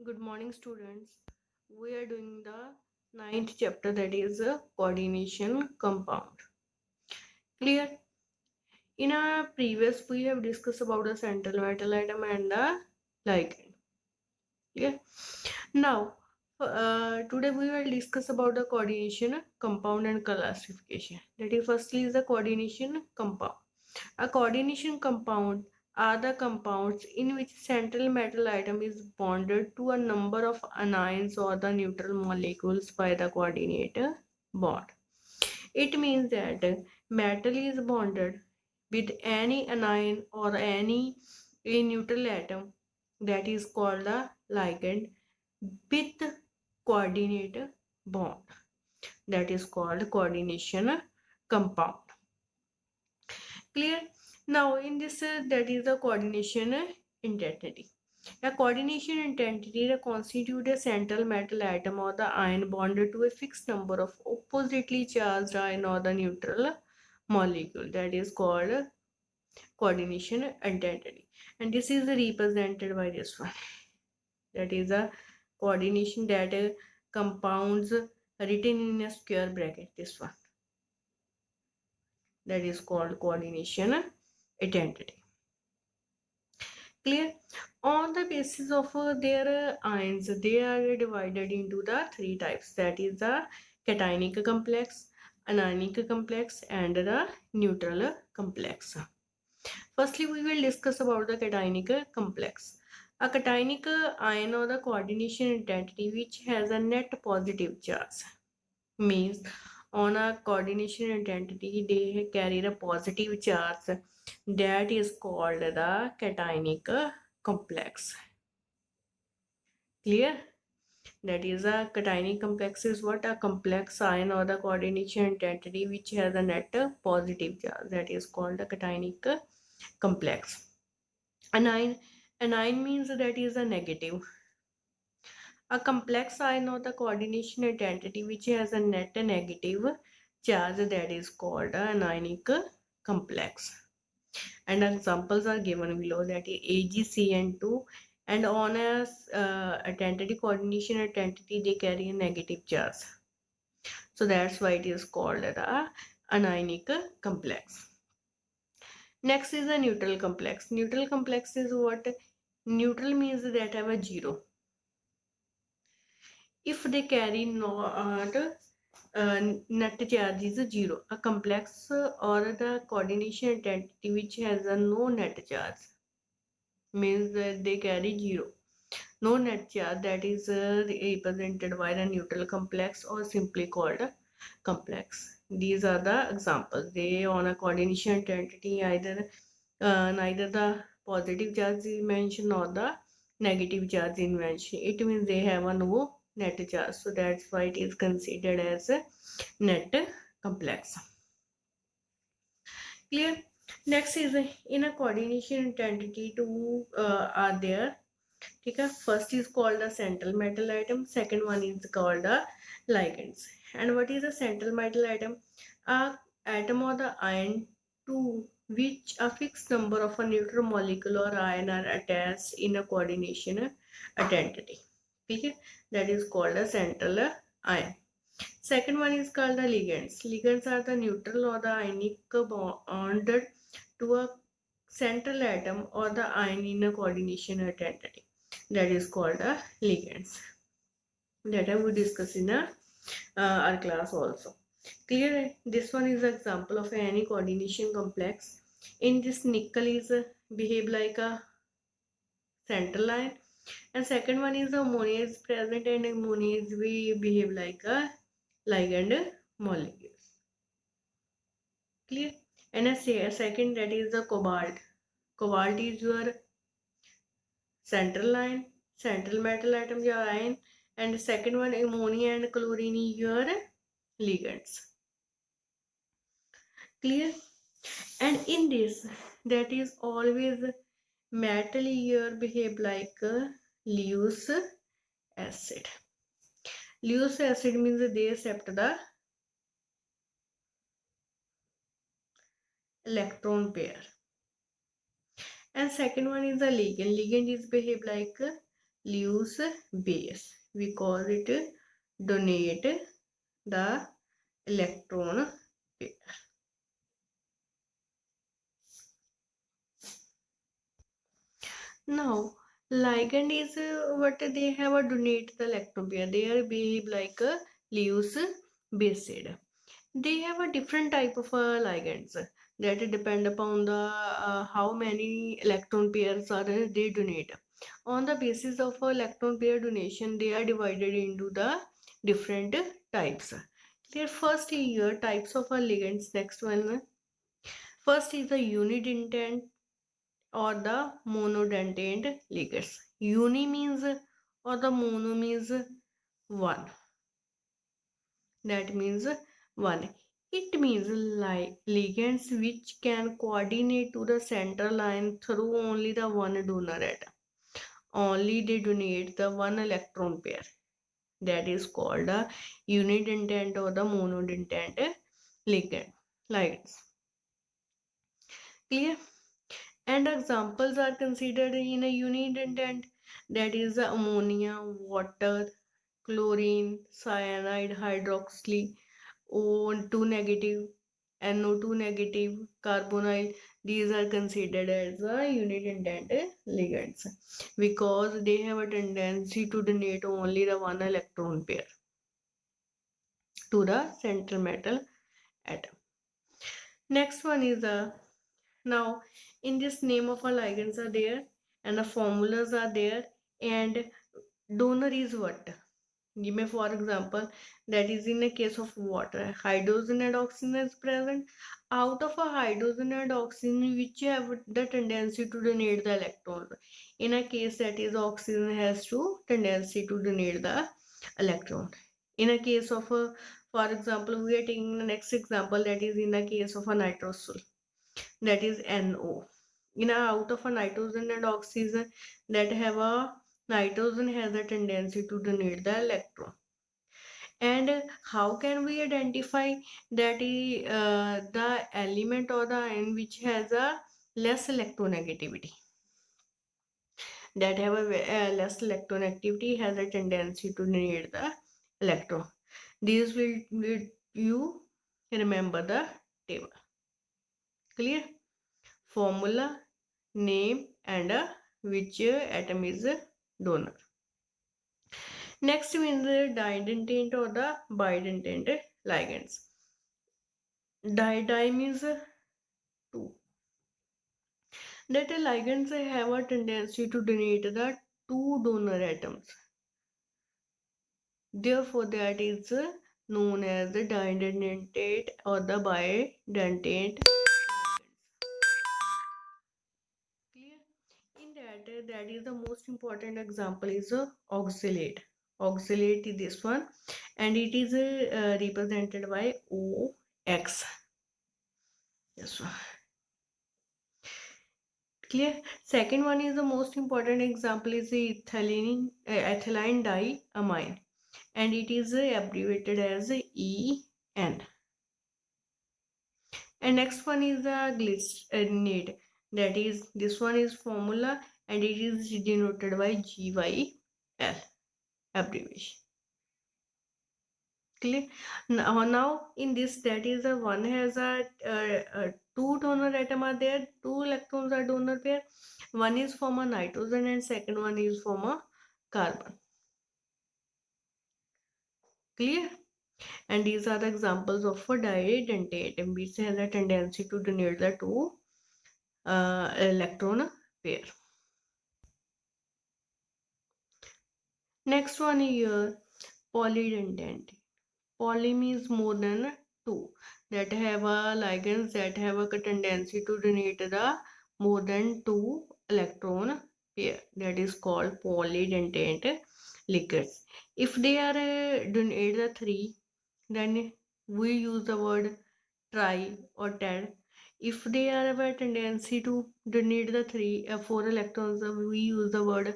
Good morning, students. We are doing the ninth chapter, that is coordination compound. Clear? In our previous, we have discussed about the central metal atom and the ligand. Clear? Now, today we will discuss about the coordination compound and classification. That is, firstly, is the coordination compound. A coordination compound are the compounds in which central metal atom is bonded to a number of anions or the neutral molecules by the coordinator bond. It means that metal is bonded with any anion or any a neutral atom, that is called the ligand, with coordinator bond, that is called coordination compound. Clear? Now in this that is the coordination intensity. A coordination intensity that constitutes a central metal atom or the ion bonded to a fixed number of oppositely charged ion or the neutral molecule, that is called coordination intensity, and this is represented by this one, that is a coordination that compounds written in a square bracket, this one, that is called coordination intensity. Clear? On the basis of their ions, they are divided into the three types, that is the cationic complex, anionic complex, and the neutral complex. Firstly, we will discuss about the cationic complex. A cationic ion or the coordination intensity which has a net positive charge, means on a coordination intensity they carry a positive charge, that is called the cationic complex. Clear? That is a cationic complex is what? A complex ion or the coordination intensity which has a net positive charge, that is called a cationic complex. Anion means that is a negative. A complex ion or the coordination identity which has a net negative charge, that is called an anionic complex. And examples are given below, that is AgCN2, and on a identity coordination identity they carry a negative charge. So that's why it is called the anionic complex. Next is a neutral complex. Neutral complex is what? Neutral means that have a zero. If they carry not net charge is a zero. A complex or the coordination identity which has a no net charge means that they carry zero. No net charge, that is represented by the neutral complex or simply called a complex. These are the examples. They on a coordination identity either neither the positive charge is mentioned nor the negative charge is mentioned. It means they have a no net charge. So that's why it is considered as a net complex. Clear? Next is in a coordination identity two are there. Okay, first is called a central metal atom, second one is called a ligands. And what is a central metal atom? A atom or the ion to which a fixed number of a neutral molecule or ion are attached in a coordination identity. Okay, that is called a central ion. Second one is called the ligands. Ligands are the neutral or the ionic bonded to a central atom or the ion in a coordination identity, that is called a ligands. That I will discuss in our class also. Clear? This one is an example of any coordination complex. In this, nickel is behave like a central ion, and second one is ammonia is present, and ammonia is we behave like a ligand molecules. Clear? And a second, that is the cobalt. Cobalt is your central ion, central metal atom your ion, and the second one ammonia and chlorine is your ligands. Clear? And in this, that is always metal here behave like a Lewis acid. Lewis acid means they accept the electron pair. And second one is the ligand. Ligand is behave like Lewis base. We call it donate the electron pair. Now, ligand is what they have a donate the electron pair. They are behave like a Lewis base. They have a different type of ligands that depend upon the how many electron pairs are they donate. On the basis of electron pair donation, they are divided into the different types. Their first here types of ligands. Next one, first is the unidentate or the monodentate ligands. Uni means or the mono means one. That means one. It means ligands which can coordinate to the central line through only the one donor atom. Only they donate the one electron pair. That is called the unidentate or the monodentate ligands. Clear? And examples are considered in a unidentate, that is ammonia, water, chlorine, cyanide, hydroxy, O2 negative, NO2 negative, carbonyl. These are considered as unidentate ligands because they have a tendency to donate only the one electron pair to the central metal atom. Next one is now in this name of our ligands are there and the formulas are there, and donor is what? Give me for example, that is in the case of water, hydrogen and oxygen is present. Out of a hydrogen and oxygen which have the tendency to donate the electrons. In a case that is oxygen has to tendency to donate the electron. In a case of a, for example, we are taking the next example, that is in the case of a nitrosyl, that is NO. In a, out of a nitrogen and oxygen that have a nitrogen has a tendency to donate the electron. And how can we identify that the element or the ion which has a less electronegativity, that have a less electronegativity has a tendency to donate the electron. These will you remember the table. Clear? Formula, name, and which atom is a donor. Next means the didentate or the bidentate ligands. Di means 2. That ligands have a tendency to donate the 2 donor atoms. Therefore, that is known as the didentate or the bidentate. Clear? In that is the most important example is oxalate. Oxalate is this one, and it is represented by OX. Yes. Clear? Second one is the most important example is the ethylene diamine, and it is abbreviated as EN. And next one is the glycinate, that is this one is formula and it is denoted by GYL abbreviation. Clear? Now in this, that is a one has a 2 donor atom are there, 2 electrons are donor pair. One is from a nitrogen and second one is from a carbon. Clear? And these are the examples of a didentate, which has a tendency to donate the 2 electron pair. Next one here, polydentate. Poly means more than 2, that have a ligands that have a tendency to donate the more than 2 electron pair. That is called polydentate ligands. If they are donate the 3, then we use the word tri or ted. If they are have a tendency to donate the 4 electrons, we use the word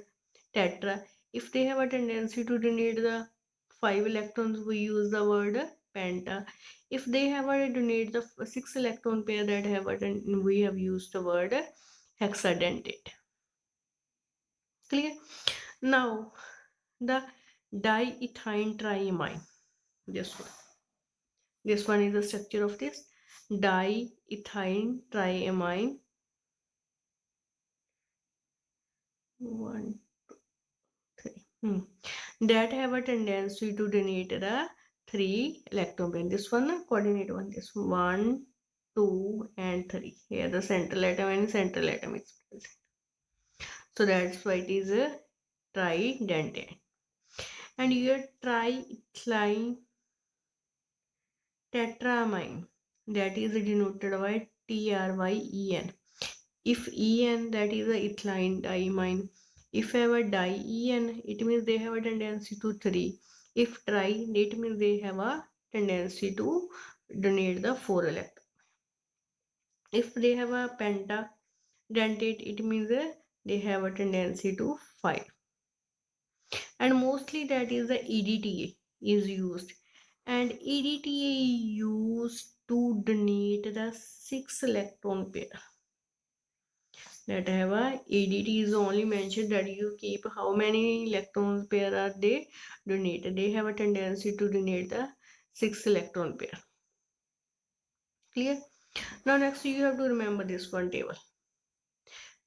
tetra. If they have a tendency to donate the 5 electrons, we use the word penta. If they have a donate the 6 electron pair, that have a we have used the word hexadentate. Clear? Now the diethylene triamine, this one is the structure of this diethylene triamine. 1, 2, 3. That have a tendency to donate the 3 electron pair. This one coordinate one, this 1, 2 and 3. Here the central atom and central atom is present. So that's why it is a tridentine. And here triethylene tetramine, that is denoted by TRYEN. If EN, that is a ethylene diamine. If have a di-EN, it means they have a tendency to 3. If tri, it means they have a tendency to donate the 4 electron. If they have a pentadentate, it means they have a tendency to 5. And mostly that is the EDTA is used. And EDTA used to donate the 6 electron pair. That have a EDT is only mentioned that you keep how many electrons pair are they donated. They have a tendency to donate the 6 electron pair. Clear? Now next you have to remember this one table.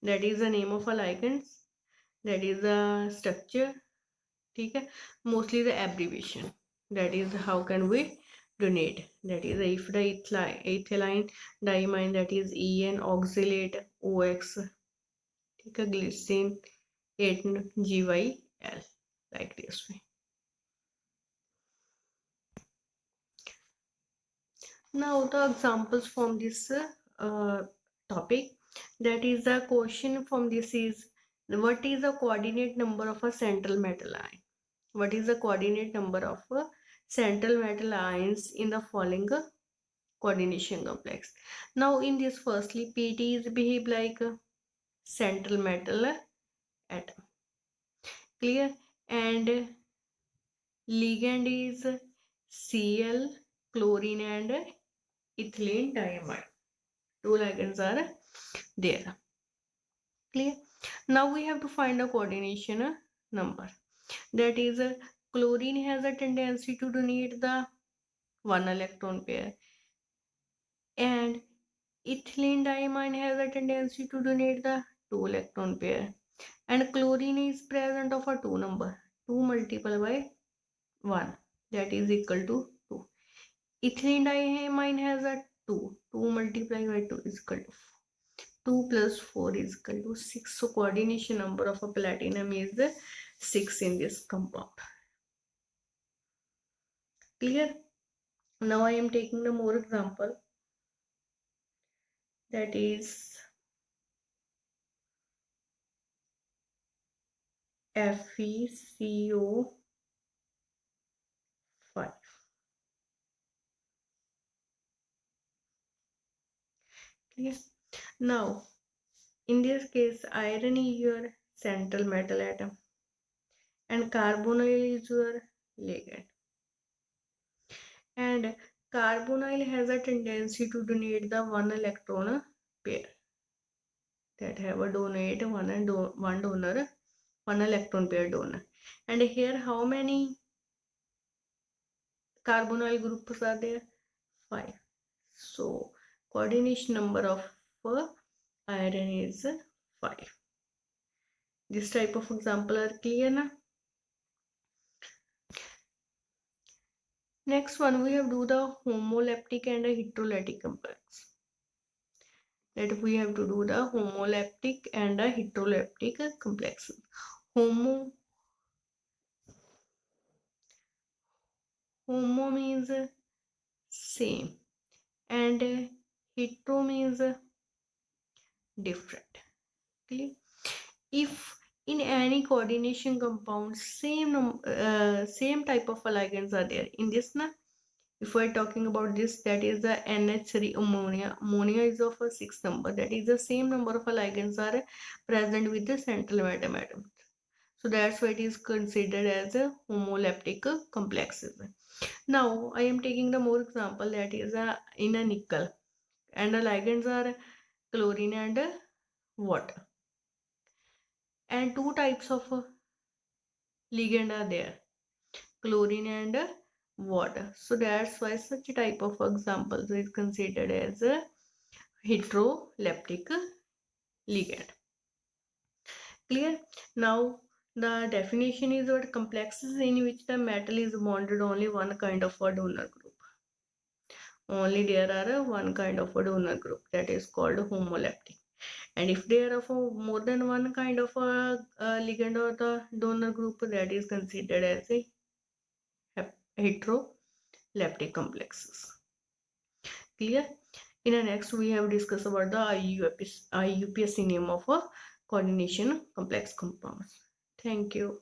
That is the name of a ligand. That is the structure. Okay? Mostly the abbreviation. That is how can we donate. That is if the ethylene diamine, that is EN oxalate OX. Take a glycine 8GYL, like this way. Now the examples from this topic, that is the question from this is, what is the coordinate number of a central metal ion? What is the coordinate number of central metal ions in the following coordination complex? Now in this, firstly PT is behave like a central metal atom. Clear? And ligand is Cl, chlorine and ethylene diamine. 2 ligands are there. Clear? Now we have to find a coordination number. That is, chlorine has a tendency to donate the 1 electron pair, and ethylene diamine has a tendency to donate the 2 electron pair, and chlorine is present of a 2 number. 2 multiplied by 1, that is equal to 2. Ethylene diamine has a 2. 2 multiplied by 2 is equal to 4. 2 plus 4 is equal to 6. So coordination number of a platinum is 6 in this compound. Clear? Now I am taking the more example. That is FeCO5. Clear? Now in this case, iron is your central metal atom and carbonyl is your ligand. And carbonyl has a tendency to donate the 1 electron pair. That have a donate one donor, 1 electron pair donor. And here how many carbonyl groups are there? 5. So coordination number of iron is 5. This type of example are clear now? Next one, we have do the homoleptic and a heterolytic complex. That we have to do the homoleptic and a heteroleptic complexes. Homo means same and hetero means different. Okay? If in any coordination compound same type of ligands are there in this na, if we're talking about this, that is the NH3 ammonia. Ammonia is of a 6 number. That is the same number of ligands are present with the central atom. So that's why it is considered as a homoleptic complexes. Now I am taking the more example, that is in a nickel, and the ligands are chlorine and water. And 2 types of ligand are there, chlorine and water. So that's why such type of examples is considered as a heteroleptic ligand. Clear? Now the definition is what complexes in which the metal is bonded only one kind of a donor group. Only there are one kind of a donor group, that is called homoleptic. And if there are more than one kind of a ligand or the donor group, that is considered as a heteroleptic complexes. Clear? In the next, we have discussed about the IUPAC name of a coordination complex compounds. Thank you.